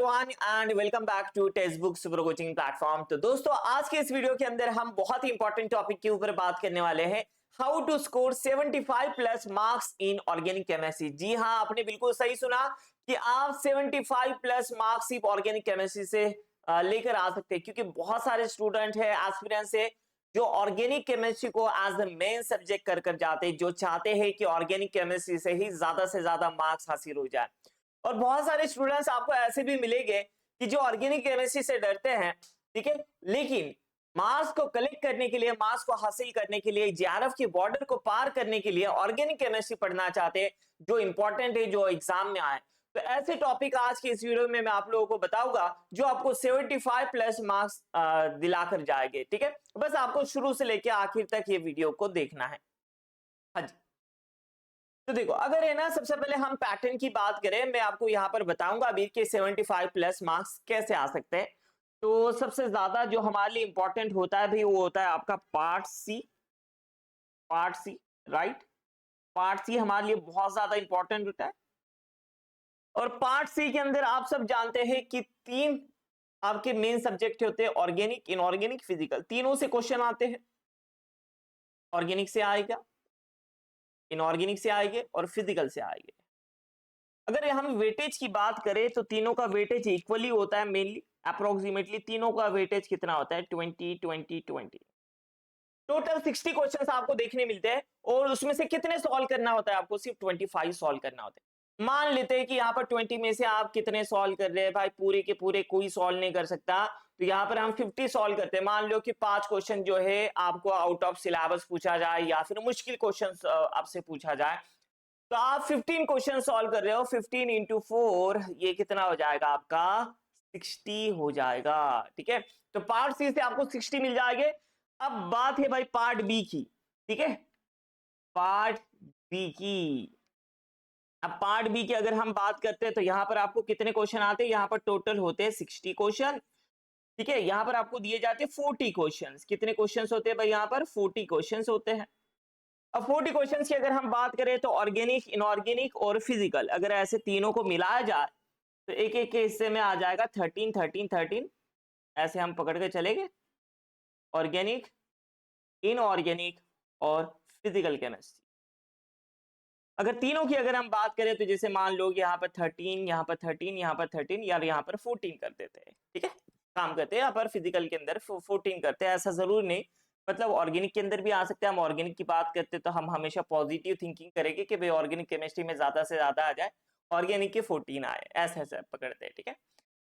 Everyone and welcome back to textbook super coaching platform. तो दोस्तों आज के इस वीडियो के अंदर हम बहुत ही इंपॉर्टेंट टॉपिक के ऊपर बात करने वाले हैं, how to score 75 plus marks in organic chemistry. जी हाँ, आपने बिल्कुल सही सुना कि आप 75 प्लस मार्क्स सिर्फ ऑर्गेनिक केमिस्ट्री से लेकर आ सकते हैं, क्योंकि बहुत सारे स्टूडेंट है, एस्पिरेंट्स है जो ऑर्गेनिक केमिस्ट्री को एज द मेन सब्जेक्ट कर जाते हैं, जो चाहते हैं कि ऑर्गेनिक केमिस्ट्री से ही ज्यादा से ज्यादा मार्क्स हासिल हो जाए। और बहुत सारे स्टूडेंट्स आपको ऐसे भी मिलेंगे कि जो ऑर्गेनिक केमिस्ट्री से डरते हैं, ठीक है, लेकिन मार्क्स को कलेक्ट करने के लिए, मार्क्स को हासिल करने के लिए, जेआरएफ के बॉर्डर को पार करने के लिए ऑर्गेनिक केमिस्ट्री पढ़ना चाहते हैं, जो इंपॉर्टेंट है, जो एग्जाम में आए। तो ऐसे टॉपिक आज के इस वीडियो में मैं आप लोगों को बताऊंगा जो आपको 75 प्लस मार्क्स दिलाकर जाएंगे। ठीक है, बस आपको शुरू से लेकर आखिर तक ये वीडियो को देखना है। हाँ जी, तो देखो, अगर है ना, सबसे पहले हम पैटर्न की बात करें, मैं आपको यहाँ पर बताऊंगा अभी कि 75 प्लस मार्क्स कैसे आ सकते हैं। तो सबसे ज्यादा जो हमारे लिए इंपॉर्टेंट होता है भाई, वो होता है आपका part C. Part C, right, part C हमारे लिए बहुत ज्यादा इंपॉर्टेंट होता है। और पार्ट सी के अंदर आप सब जानते हैं कि तीन आपके मेन सब्जेक्ट होते हैं, ऑर्गेनिक, इनऑर्गेनिक, फिजिकल। तीनों से क्वेश्चन आते हैं। ऑर्गेनिक से आएगा, इनऑर्गेनिक से आएंगे और फिजिकल से आएंगे। अगर हम वेटेज की बात करें तो तीनों का वेटेज इक्वली होता है, मेनली अप्रोक्सीमेटली तीनों का वेटेज कितना होता है, 20-20-20। टोटल 60 क्वेश्चंस आपको देखने मिलते हैं और उसमें से कितने सॉल्व करना होता है, आपको सिर्फ 25 सॉल्व करना होता है। मान लेते हैं कि यहाँ पर 20 में से आप कितने सॉल्व कर रहे हैं, भाई पूरे के पूरे कोई सॉल्व नहीं कर सकता, तो यहाँ पर हम 50 सॉल्व करते हैं। मान लो कि 5 क्वेश्चन जो है आपको आउट ऑफ सिलेबस पूछा जाए या फिर मुश्किल क्वेश्चन आपसे पूछा जाए, तो आप 15 क्वेश्चन सॉल्व कर रहे हो, 15 इंटू 4 ये कितना हो जाएगा आपका, 60 हो जाएगा। ठीक है, तो पार्ट सी से आपको 60 मिल जाएंगे। अब बात है भाई पार्ट बी की। ठीक है, पार्ट बी की। अब पार्ट बी की अगर हम बात करते हैं तो यहां पर आपको कितने क्वेश्चन आते हैं, यहां पर टोटल होते हैं 60 क्वेश्चन। ठीक है, यहां पर आपको दिए जाते हैं 40 क्वेश्चंस। कितने क्वेश्चंस होते हैं भाई, यहां पर 40 क्वेश्चंस होते हैं। अब 40 क्वेश्चंस की अगर हम बात करें तो ऑर्गेनिक, इनऑर्गेनिक और फिजिकल, अगर ऐसे तीनों को मिलाया जाए तो एक एक के हिस्से में आ जाएगा 13 13 13। ऐसे हम पकड़ के चलेंगे, ऑर्गेनिक, इनऑर्गेनिक और फिजिकल केमिस्ट्री। अगर तीनों की अगर हम बात करें तो जैसे मान लो यहाँ पर 13, यहाँ पर 13, यहाँ पर 13, यार यहाँ पर 14 कर देते हैं। ठीक है, काम करते हैं यहाँ पर फिजिकल के अंदर 14 करते हैं, ऐसा जरूर नहीं, मतलब ऑर्गेनिक के अंदर भी आ सकते हैं। हम ऑर्गेनिक की बात करते हैं तो हम हमेशा पॉजिटिव थिंकिंग करेंगे कि भाई ऑर्गेनिक केमिस्ट्री में ज्यादा से ज्यादा आ जाए, ऑर्गेनिक के 14 आए, ऐसा ऐसा पकड़ते हैं। ठीक है,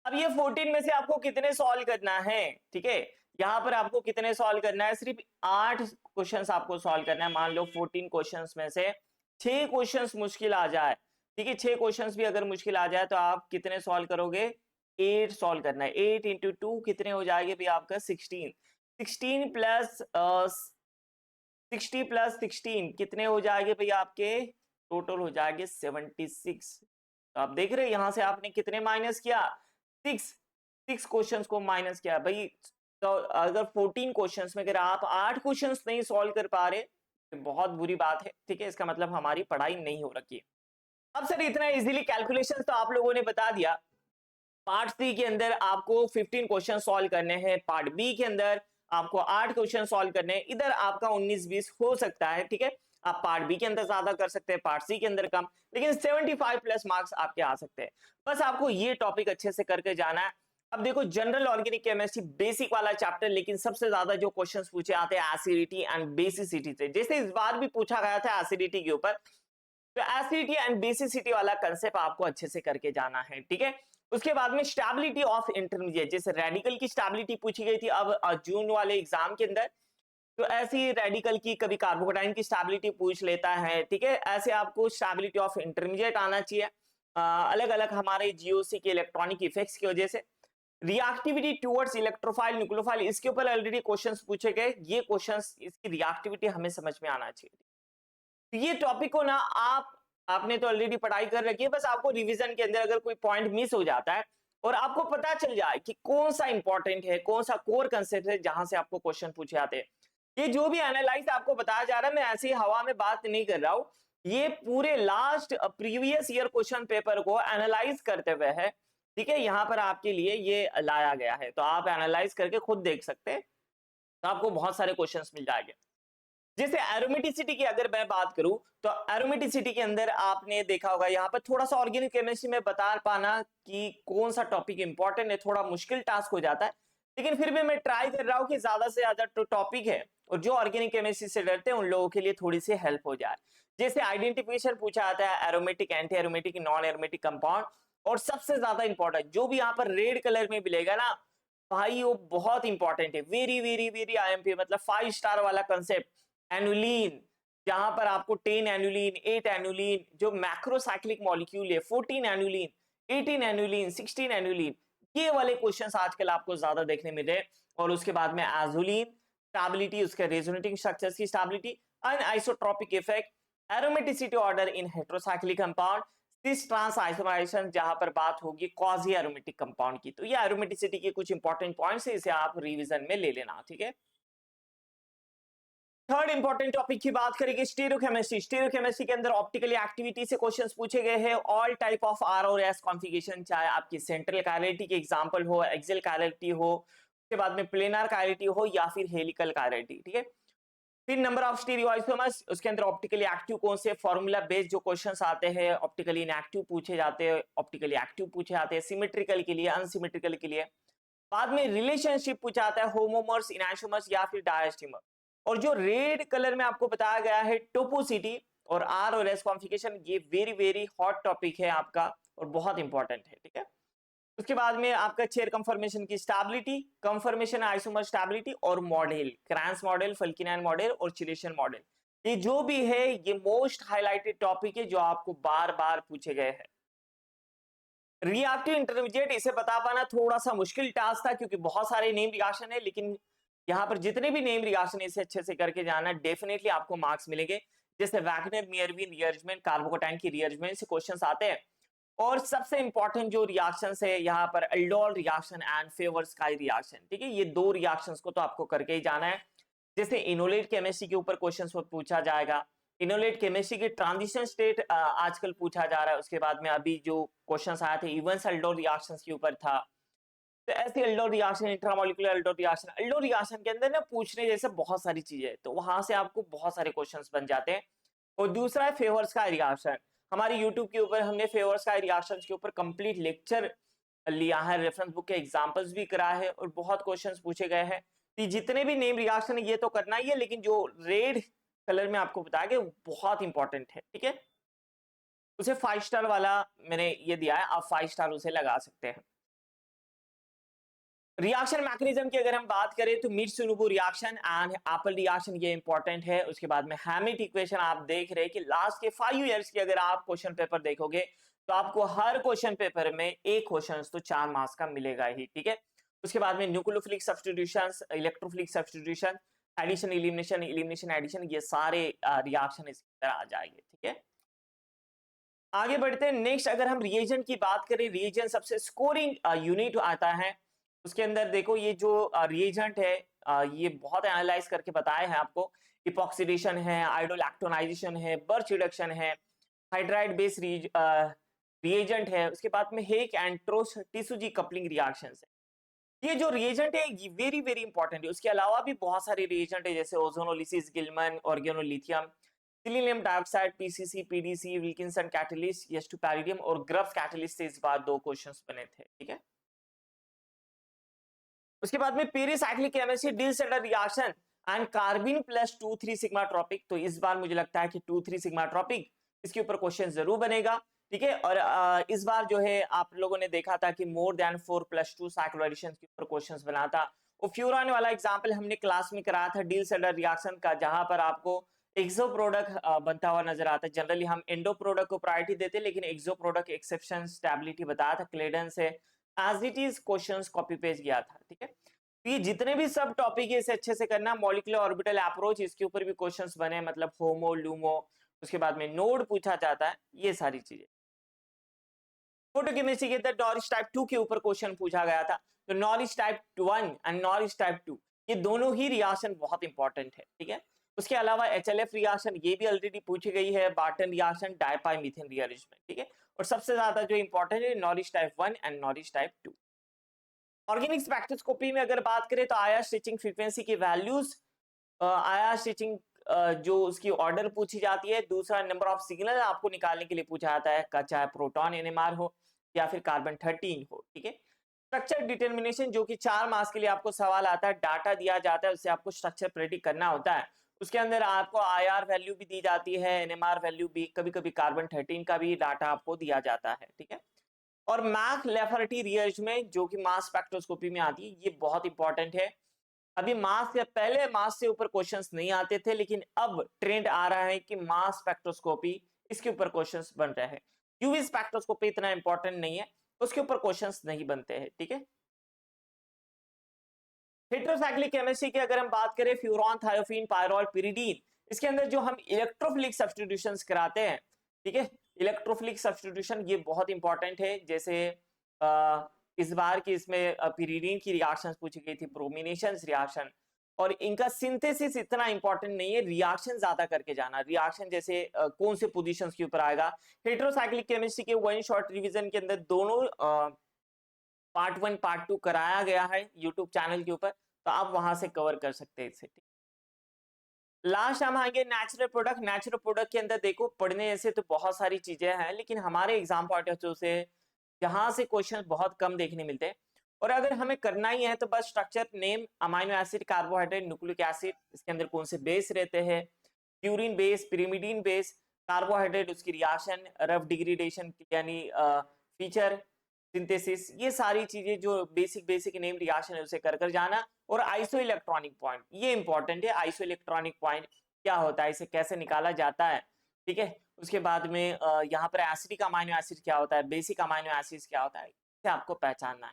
अब ये 14 में से आपको कितने सॉल्व करना है, ठीक है, यहाँ पर आपको कितने सॉल्व करना है, सिर्फ 8 क्वेश्चंस आपको सॉल्व करना है। मान लो 14 क्वेश्चंस में से 6 क्वेश्चंस मुश्किल आ जाए, ठीक है, 6 क्वेश्चंस भी अगर मुश्किल आ जाए तो आप कितने सॉल्व करोगे, 8 सॉल्व करना है। 8 इंटू 2 कितने हो जाएंगे भाई आपका, 16। 16 प्लस 60 प्लस 16 कितने हो जाएंगे भाई आपके, टोटल हो जाएंगे 76। तो आप देख रहे हैं यहां से आपने कितने माइनस किया, 6 क्वेश्चंस को माइनस किया भाई। तो अगर 14 क्वेश्चंस में अगर आप 8 क्वेश्चंस नहीं सॉल्व कर पा रहे, तो बहुत बुरी बात है। ठीक है, इसका मतलब हमारी पढ़ाई नहीं हो रखी है। अब सर इतना इजीली कैलकुलेशंस तो आप लोगों ने बता दिया। पार्ट सी के अंदर आपको 15 क्वेश्चन सॉल्व करने हैं, पार्ट बी के अंदर आपको 8 क्वेश्चन सॉल्व करने हैं। इधर आपका 19-20 हो सकता है। ठीक है, आप पार्ट बी के अंदर ज्यादा कर सकते हैं, पार्ट सी के अंदर कम, लेकिन 75 प्लस मार्क्स आपके आ सकते हैं। बस आपको ये टॉपिक अच्छे से करके जाना है। अब देखो, जनरल ऑर्गेनिक केमिस्ट्री बेसिक वाला चैप्टर, लेकिन सबसे ज्यादा जो क्वेश्चंस पूछे आते हैं एसिडिटी एंड बेसिसिटी से। जैसे इस बार भी पूछा गया था एसिडिटी के ऊपर, तो एसिडिटी एंड बेसिसिटी वाला कंसेप्ट आपको अच्छे से करके जाना है। ठीक है, उसके बाद में स्टेबिलिटी ऑफ इंटरमीडिएट, जैसे रेडिकल की स्टेबिलिटी पूछी गई थी अब जून वाले एग्जाम के अंदर, तो ऐसी रेडिकल की कभी कार्बोकेटाइन की स्टेबिलिटी पूछ लेता है। ठीक है, ऐसे आपको स्टेबिलिटी ऑफ इंटरमीडिएट आना चाहिए। अलग अलग हमारे जीओसी के इलेक्ट्रॉनिक इफेक्ट्स की वजह से रिएक्टिविटी टुवर्ड्स इलेक्ट्रोफाइल, न्यूक्लियोफाइल, इसके ऊपर ऑलरेडी क्वेश्चंस पूछे गए। ये क्वेश्चंस, इसकी रिएक्टिविटी हमें समझ में आना चाहिए। तो ये टॉपिक को ना आपने तो ऑलरेडी पढ़ाई कर रखी है, बस आपको रिवीजन के अंदर अगर कोई पॉइंट मिस हो जाता है और आपको पता चल जाए कि कौन सा इंपॉर्टेंट है, कौन सा कोर कंसेप्ट है जहां से आपको क्वेश्चन पूछे आते हैं। ये जो भी एनालाइज आपको बताया जा रहा है, मैं ऐसे ही हवा में बात नहीं कर रहा हूं, ये पूरे last previous year question paper को एनालाइज करते हुए है। ठीक है, यहाँ पर आपके लिए ये लाया गया है, तो आप एनालाइज करके खुद देख सकते हैं, तो आपको बहुत सारे क्वेश्चंस मिल जाएंगे। जैसे एरोमेटिसिटी की अगर मैं बात करूं, तो एरोमेटिसिटी के अंदर आपने देखा होगा, यहाँ पर थोड़ा सा ऑर्गेनिक केमिस्ट्री में बता पाना कि कौन सा टॉपिक इंपॉर्टेंट है, थोड़ा मुश्किल टास्क हो जाता है, लेकिन फिर भी मैं ट्राई कर रहा हूं कि ज्यादा से ज्यादा टॉपिक है और जो ऑर्गेनिक केमिस्ट्री से डरते हैं उन लोगों के लिए थोड़ी सी हेल्प हो जाए। जैसे आइडेंटिफिकेशन पूछा जाता है, aromatic, anti aromatic, non aromatic compound, और सबसे ज्यादा इंपॉर्टेंट जो भी यहाँ पर रेड कलर में मिलेगा ना भाई, वो बहुत इंपॉर्टेंट है, वेरी वेरी वेरी आईएमपी, मतलब 5 स्टार वाला कंसेप्ट, एनुलीन। जहां पर आपको 10 एनुलीन, 8 एनुलीन, जो मैक्रोसाइक्लिक मॉलिक्यूल है, 14 एनुलीन, 18 एनुलीन, 16 एनुलीन, ये वाले क्वेश्चंस आजकल आपको ज्यादा देखने मिल रहे हैं। और उसके बाद में एजुलिन, स्टेबिलिटी, उसके रेजोनेटिंग स्ट्रक्चर्स की stability, anisotropic effect, aromaticity order in heterocyclic compound, cis trans isomerization, जहां पर बात होगी क्वाजी एरोमेटिक कंपाउंड की। तो ये एरोमेटिसिटी के कुछ इंपॉर्टेंट पॉइंट्स है, इसे आप रिवीजन में ले लेना, ठीक है। थर्ड इंपॉर्टेंट टॉपिक की बात करेंगे, स्टीरियोकेमिस्ट्री। स्टीरियोकेमिस्ट्री के अंदर ऑप्टिकली एक्टिविटी से क्वेश्चंस पूछे गए हैं, ऑल टाइप ऑफ आर और एस कॉन्फ़िगरेशन, चाहे आपकी सेंट्रल कायरलिटी के एग्जांपल हो, एक्सियल कायरलिटी हो, उसके बाद में प्लेनर कायरलिटी हो या फिर हेलिकल कायरलिटी, ठीक है। फिर नंबर ऑफ स्टीरियोआइसोमर्स, उसके अंदर ऑप्टिकली एक्टिव कौन से, फार्मूला बेस्ड जो क्वेश्चंस आते हैं, ऑप्टिकली इनएक्टिव पूछे जाते हैं, ऑप्टिकली एक्टिव पूछे जाते हैं, सिमेट्रिकल के लिए, अनसिमेट्रिकल के लिए। बाद में रिलेशनशिप पूछा जाता है, होमोमर्स, इनैशोमर्स या फिर डायस्टीमर। और जो रेड कलर में आपको बताया गया है, टोपोसिटी और आर और एस कॉन्फ़िगरेशन, ये वेरी वेरी हॉट टॉपिक है आपका और बहुत इंपॉर्टेंट है, ठीक है। उसके बाद में आपका चेयर कंफर्मेशन की स्टेबिलिटी, कंफर्मेशन आइसोमर स्टेबिलिटी और मॉडल, क्रैंस मॉडल, फल्किनान मॉडल और चिलेशन मॉडल, ये जो भी है ये मोस्ट हाईलाइटेड टॉपिक है जो आपको बार बार पूछे गए हैं। रिएक्टिव इंटरमीडिएट, इसे बता पाना थोड़ा सा मुश्किल टास्क था क्योंकि बहुत सारे नेम रिएक्शन है, लेकिन यहाँ पर जितने भी नेम रिएक्शन इसे अच्छे से करके जाना, डेफिनेटली आपको मार्क्स मिलेंगे। जैसे वैगनर मियरविन रिअरेंजमेंट, कार्बोकैटायन की रिअरेंजमेंट से क्वेश्चंस आते हैं। और सबसे इंपॉर्टेंट जो रिएक्शंस है यहाँ पर, अल्डोल रिएक्शन एंड फेवर्सकाई रिएक्शन, ठीक है, ये दो रिएक्शंस को तो आपको करके ही जाना है। जैसे इनोलेट केमिस्ट्री के ऊपर क्वेश्चंस पूछा जाएगा, इनोलेट केमिस्ट्री के ट्रांजिशन स्टेट आजकल पूछा जा रहा है। उसके बाद में अभी जो क्वेश्चंस आए थे इवेंस अल्डोल रिएक्शंस के ऊपर था, तो ऐसे aldol reaction, intramolecular aldol reaction के अंदर ना पूछने जैसे बहुत सारी चीजें है, तो वहां से आपको बहुत सारे क्वेश्चंस बन जाते हैं। और दूसरा है फेवर्स का रिएक्शन, हमारे यूट्यूब के ऊपर हमने फेवर्स का रिएक्शन के ऊपर कंप्लीट लेक्चर लिया है, रेफरेंस बुक के एग्जांपल्स भी करा है और बहुत क्वेश्चंस पूछे गए हैं। तो जितने भी नेम रिएक्शन है ये तो करना ही है, लेकिन जो रेड कलर में आपको बताया गया बहुत इंपॉर्टेंट है, ठीक है। उसे 5 स्टार वाला मैंने ये दिया है, आप 5 स्टार उसे लगा सकते हैं। रिएक्शन मैकेनिज्म की अगर हम बात करें तो मित्सुनुबु रिएक्शन एंड एप्पल रिएक्शन ये इंपॉर्टेंट है। उसके बाद में हैमिट इक्वेशन, आप देख रहे हैं कि लास्ट के 5 इयर्स की अगर आप क्वेश्चन पेपर देखोगे तो आपको हर क्वेश्चन पेपर में एक क्वेश्चन तो 4 मार्क्स का मिलेगा ही, ठीक है। उसके बाद में nucleophilic substitutions, electrophilic substitution, addition, elimination, elimination, addition, ये सारे रिएक्शन इसके अंदर आ जाएंगे, ठीक है। आगे बढ़ते हैं नेक्स्ट, अगर हम रिएजेंट की बात करें, रिएजेंट सबसे स्कोरिंग यूनिट आता है। उसके अंदर देखो ये जो रिएजेंट है ये बहुत एनालाइज करके बताए हैं आपको, इपॉक्सीडेशन है, आइडोलैक्टोनाइजेशन है, बर्च रिडक्शन है, हाइड्राइड बेस रिएजेंट है। उसके बाद में हेक एंड ट्रोस टिसुजी कपलिंग रिएक्शंस है। ये जो रिएजेंट है ये वेरी वेरी इंपॉर्टेंट है। उसके अलावा भी बहुत सारे रिएजेंट है, जैसे ozonolysis, Gilman, organolithium, selenium dioxide, PCC, PDC, Wilkinson catalyst, एस्टुपैरिडियम और ग्रफ कैटलिस्ट से इस बार 2 क्वेश्चंस बने थे, ठीक है। उसके बाद में pericyclic chemistry, Diels Alder reaction and carbene plus 2,3 sigmatropic, तो इस बार मुझे लगता है कि 2,3 सिग्मा ट्रॉपिक इसके ऊपर क्वेश्चन जरूर बनेगा, ठीक है। और इस बार जो है आप लोगों ने देखा था कि मोर देन 4+2 साइक्लो एडिशन के ऊपर क्वेश्चंस बना था। और फ्यूरान वाला एग्जांपल हमने क्लास में कराया था डिलसेडर रिएक्शन का, जहां पर आपको एक्सो प्रोडक्ट बनता हुआ नजर आता है। जनरली हम एंडो प्रोडक्ट को प्रायोरिटी देते हैं, लेकिन एक्सो प्रोडक्ट एक्सेप्शन स्टेबिलिटी बताया था क्लेडन से, as it is questions copy paste किया था, ठीक है। तो ये जितने भी सब टॉपिक है इसे अच्छे से करना। मॉलिक्यूलर ऑर्बिटल अप्रोच, इसके ऊपर भी क्वेश्चंस बने, मतलब होमो, लूमो, उसके बाद में नोड पूछा जाता है, ये सारी चीजें। फोटोकेमिस्ट्री के अंदर नॉरिश टाइप 2 के ऊपर क्वेश्चन पूछा गया था, तो nourish type 1 and nourish type 2 ये दोनों ही रिएक्शन बहुत इंपॉर्टेंट है, ठीक है। उसके अलावा एचएलएफ रिएक्शन ये भी ऑलरेडी पूछी गई है, बार्टन रिएक्शन, डाइपाई मीथेन रीअरेंजमेंट, ठीक है। और सबसे ज्यादा जो इंपॉर्टेंट है nourish type 1 and nourish type 2। Organic spectroscopy में अगर बात करें तो आया स्टिचिंग फ्रीक्वेंसी की वैल्यूज, आया स्टिचिंग जो उसकी ऑर्डर पूछी जाती है। दूसरा नंबर ऑफ सिग्नल आपको निकालने के लिए पूछा जाता है, चाहे प्रोटॉन एनएमआर हो या फिर कार्बन 13 हो, ठीक है। स्ट्रक्चर डिटर्मिनेशन जो कि 4 मार्क्स के लिए आपको सवाल आता है, डाटा दिया जाता है, उससे आपको स्ट्रक्चर प्रेडिक्ट करना होता है। उसके अंदर आपको आईआर वैल्यू भी दी जाती है, एनएमआर वैल्यू भी, कभी-कभी कार्बन 13 का भी डाटा आपको दिया जाता है, ठीक है। और मैक लेफर्टी रीअरेंजमेंट जो कि मास स्पेक्ट्रोस्कोपी में आती है, ये बहुत इंपॉर्टेंट है। अभी मास से पहले मास से ऊपर क्वेश्चंस नहीं आते थे, लेकिन अब ट्रेंड आ रहा है कि मास स्पेक्ट्रोस्कोपी इसके ऊपर क्वेश्चंस बन रहे हैं। यूवी स्पेक्ट्रोस्कोपी इतना इंपॉर्टेंट नहीं है, उसके ऊपर क्वेश्चंस नहीं बनते हैं, ठीक है। हेटेरोसाइक्लिक केमिस्ट्री की अगर हम बात करें, फ्यूरॉन, थायोफीन, पायरोल, पिरिडीन, इसके अंदर जो हम इलेक्ट्रोफिलिक सब्स्टिट्यूशंस कराते हैं, ठीक है। इलेक्ट्रोफिलिक सब्स्टिट्यूशन ये बहुत इंपॉर्टेंट है। जैसे इस बार की इसमें पिरिडीन की रिएक्शंस पूछी गई थी, ब्रोमिनेशंस रिएक्शन, और इनका सिंथेसिस इतना इंपॉर्टेंट नहीं है, रिएक्शन ज्यादा करके जाना। रिएक्शन जैसे कौन से पोजीशंस के ऊपर आएगा। हेटेरोसाइक्लिक केमिस्ट्री के वन शॉट रिवीजन के अंदर दोनों पार्ट 1 पार्ट 2 कराया गया है यूट्यूब चैनल के ऊपर, तो आप वहां से कवर कर सकते हैं इसे। लास्ट हम आएंगे नेचुरल प्रोडक्ट। नेचुरल प्रोडक्ट के अंदर देखो, पढ़ने ऐसे तो बहुत सारी चीजें हैं, लेकिन हमारे एग्जाम पॉइंट ऑफ व्यू से जहां से क्वेश्चन बहुत कम देखने मिलते हैं, और अगर हमें करना ही है तो बस structure, name, amino acid, carbohydrate, nucleic acid, इसके अंदर कौन से बेस रहते हैं, purine base, pyrimidine base, carbohydrate, उसकी रिएक्शन, रफ डिग्रेडेशन यानी फीचर, सिंथेसिस, ये सारी चीजें जो बेसिक बेसिक नेम रिएक्शन है उसे कर कर जाना। और आइसो इलेक्ट्रॉनिक पॉइंट ये इंपॉर्टेंट है। आइसो इलेक्ट्रॉनिक पॉइंट क्या होता है, इसे कैसे निकाला जाता है, ठीक है। उसके बाद में यहाँ पर एसिडिक अमाइनो एसिड क्या होता है, बेसिक अमाइनो एसिड क्या होता है, इसे आपको पहचानना है।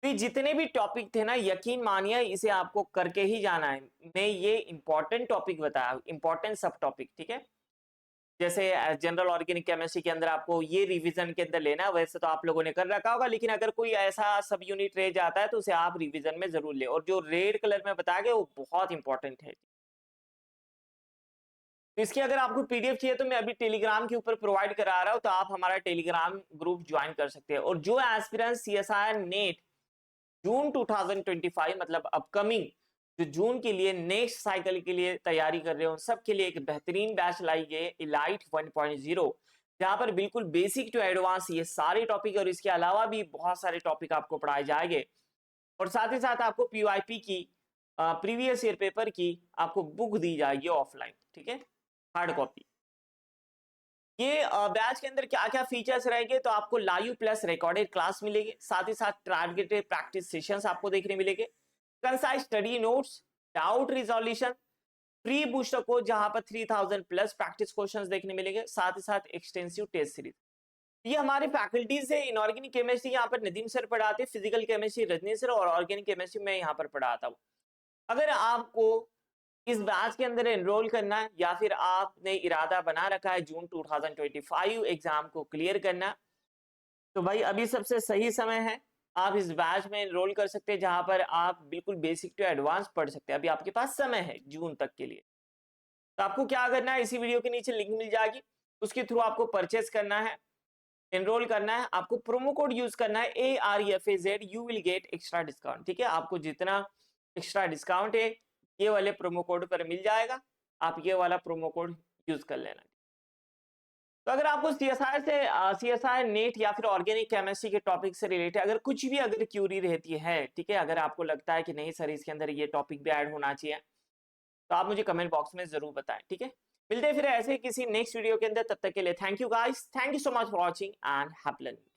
तो जितने भी टॉपिक थे ना, यकीन मानिए इसे आपको करके ही जाना है। मैं ये इंपॉर्टेंट टॉपिक बताया, इंपॉर्टेंट सब टॉपिक, ठीक है। जैसे जनरल ऑर्गेनिक केमिस्ट्री के अंदर आपको ये रिवीजन के अंदर लेना है, वैसे तो आप लोगों ने कर रखा होगा, लेकिन अगर कोई ऐसा सब यूनिट रह जाता है तो उसे आप रिवीजन में जरूर ले। और जो रेड कलर में बताया गया वो बहुत इंपॉर्टेंट है। तो इसकी अगर आपको पीडीएफ चाहिए तो मैं अभी टेलीग्राम के ऊपर प्रोवाइड करा रहा हूं, तो आप हमारा टेलीग्राम ग्रुप ज्वाइन कर सकते हैं। और जो एस्पिरेंट सीएसआईआर नेट जून 2025 मतलब अपकमिंग जो जून के लिए नेक्स्ट साइकिल के लिए तैयारी कर रहे हो, सबके लिए एक बेहतरीन बैच लाई गई इलाइट 1.0, जहां पर बिल्कुल बेसिक टू एडवांस ये सारे टॉपिक और इसके अलावा भी बहुत सारे टॉपिक आपको पढ़ाए जाएंगे। और साथ ही साथ आपको पीवाईपी की प्रीवियस ईयर पेपर की आपको बुक दी जाएगी ऑफलाइन, ठीक है, हार्ड कॉपी। ये बैच के अंदर क्या क्या फीचर्स रहेंगे, तो आपको लाइव प्लस रिकॉर्डेड क्लास मिलेगी, साथ ही साथ टारगेटेड प्रैक्टिस सेशंस आपको देखने मिलेंगे, concise study notes, doubt resolution, free booster course जहां पर 3000 प्लस प्रैक्टिस क्वेश्चंस देखने मिलेंगे, साथ ही साथ एक्सटेंसिव टेस्ट सीरीज। ये हमारे फैकल्टीज है। इनऑर्गेनिक केमिस्ट्री यहाँ पर नदीम सर पढ़ाते हैं, फिजिकल केमिस्ट्री रजनी सर, और ऑर्गेनिक केमिस्ट्री में यहाँ पर पढ़ाता हूँ। अगर आपको इस बैच के अंदर एनरोल करना है या फिर आपने इरादा बना रखा है जून 2025 एग्जाम को क्लियर करना, तो भाई अभी सबसे सही समय है। आप इस बैच में एनरोल कर सकते हैं, जहां पर आप बिल्कुल बेसिक टू एडवांस पढ़ सकते हैं। अभी आपके पास समय है जून तक के लिए। तो आपको क्या करना है, इसी वीडियो के नीचे लिंक मिल जाएगी, उसके थ्रू आपको परचेस करना है, एनरोल करना है। आपको प्रोमो कोड यूज करना है AREFAZ, you will get extra discount, ठीक है। आपको जितना एक्स्ट्रा डिस्काउंट है ये वाले प्रोमो कोड पर मिल जाएगा, आप ये वाला प्रोमो कोड यूज कर लेना। तो अगर आपको सीएसआई नेट या फिर ऑर्गेनिक केमिस्ट्री के टॉपिक से रिलेटेड अगर कुछ भी अगर क्यूरी रहती है, ठीक है, अगर आपको लगता है कि नहीं सर इसके अंदर ये टॉपिक भी ऐड होना चाहिए, तो आप मुझे कमेंट बॉक्स में जरूर बताएं, ठीक है। मिलते हैं फिर ऐसे किसी नेक्स्ट वीडियो के अंदर, तब तक के लिए thank you guys, thank you so much for watching and happy learning.